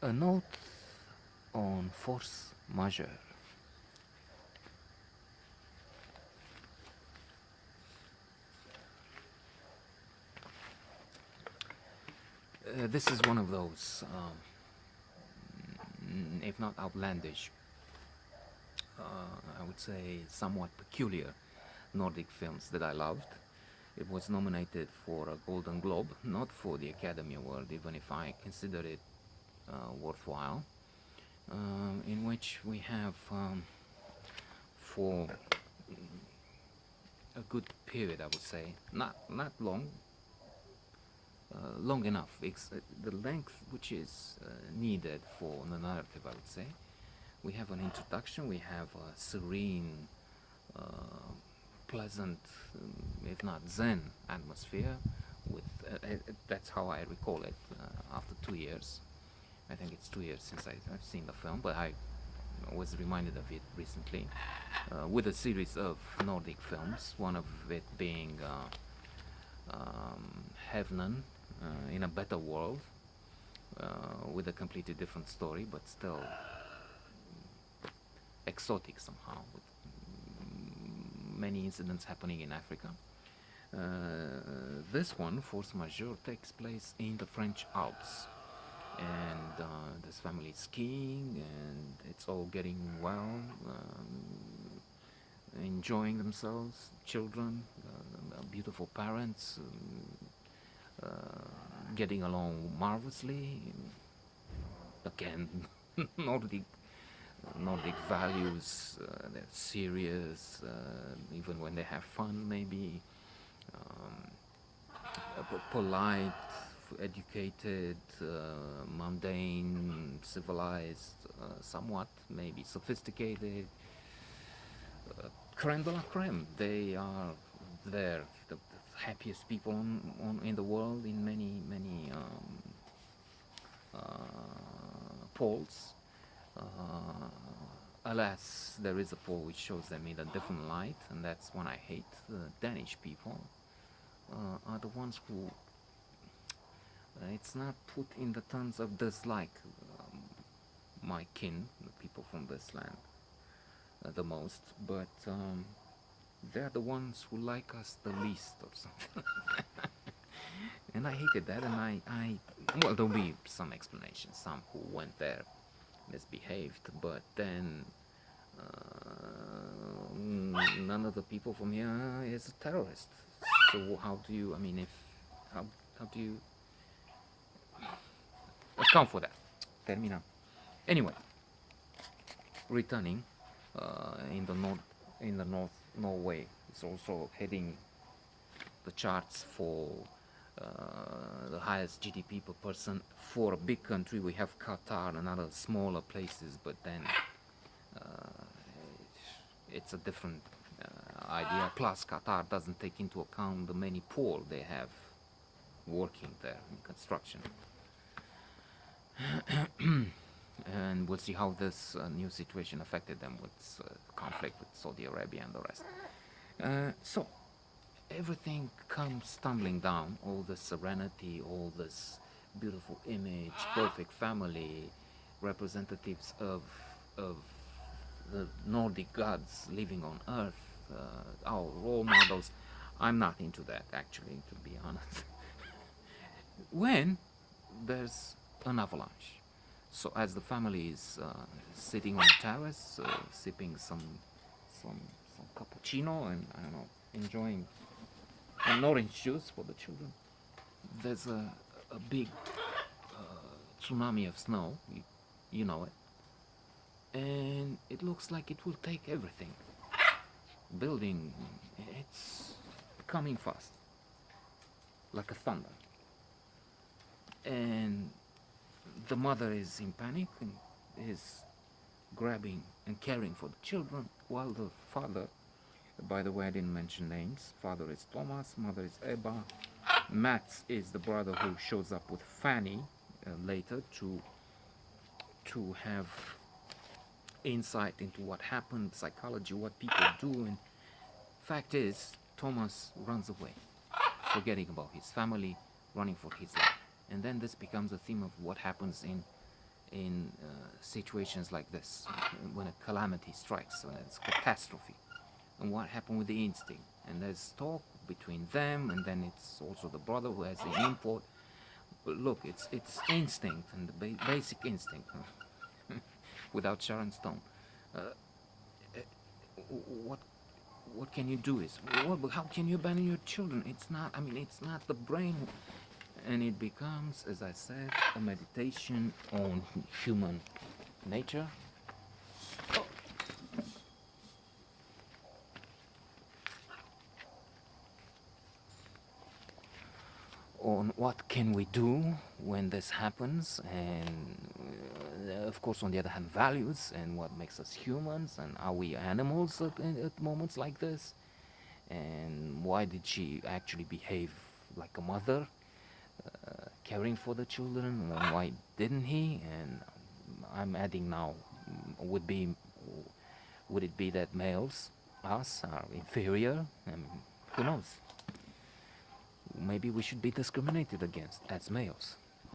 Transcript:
A note on force majeure. This is one of those, if not outlandish, I would say somewhat peculiar Nordic films that I loved. It was nominated for a Golden Globe, not for the Academy Award, even if I consider it worthwhile, in which we have for a good period, I would say, not long, long enough, the length which is needed for the narrative, I would say. We have an introduction, we have a serene, uh, pleasant, if not zen atmosphere. With that's how I recall it. After 2 years, I think it's 2 years since I've seen the film, but I was reminded of it recently with a series of Nordic films. One of it being Heaven in a Better World, with a completely different story, but still exotic somehow, with many incidents happening in Africa. This one, Force Majeure, takes place in the French Alps, and this family is skiing, and it's all getting well, enjoying themselves, children, beautiful parents, getting along marvelously. Again, Nordic Nordic values. They're serious, even when they have fun. Maybe polite, educated, mundane, civilized, somewhat maybe sophisticated. Creme de la creme. They are there, the happiest people in the world in many polls. Alas, there is a poll which shows them in a different light, and that's one I hate. The Danish people are the ones who, it's not put in the terms of dislike my kin, the people from this land, the most, but they're the ones who like us the least or something. And I hated that, and well, there'll be some explanation. Some who went there misbehaved, but then none of the people from here is a terrorist. So how do you? I mean, if how do you account for that? Termina. Anyway, returning in the north Norway is also heading the charts for the highest GDP per person. For a big country, we have Qatar and other smaller places, but then it's a different idea. Plus, Qatar doesn't take into account the many poor they have working there in construction. And we'll see how this new situation affected them with conflict with Saudi Arabia and the rest. So everything comes tumbling down, all this serenity, all this beautiful image, perfect family, representatives of the Nordic gods living on earth, our role models. I'm not into that, actually, to be honest. When there's an avalanche. So as the family is sitting on a terrace, sipping some cappuccino, and I don't know, enjoying an orange juice for the children, there's a big tsunami of snow. You know it, and it looks like it will take everything. Building, it's coming fast, like a thunder, and the mother is in panic and is grabbing and caring for the children, while the father, by the way, I didn't mention names. Father is Thomas, mother is Ebba. Mats is the brother who shows up with Fanny later to have insight into what happened, psychology, what people do. And fact is, Thomas runs away, forgetting about his family, running for his life. And then this becomes a theme of what happens in situations like this, when a calamity strikes, when it's catastrophe, and what happened with the instinct. And there's talk between them, and then it's also the brother who has the import. But look, it's instinct, and the basic instinct, without Sharon Stone. Uh, what what can you do is how can you abandon your children? It's not, I mean, it's not the brain. And it becomes, as I said, a meditation on human nature. On what can we do when this happens, and of course on the other hand values, and what makes us humans, and are we animals at moments like this, and why did she actually behave like a mother, caring for the children, and why didn't he? And I'm adding now, would it be that males, us, are inferior? Who knows? Maybe we should be discriminated against as males.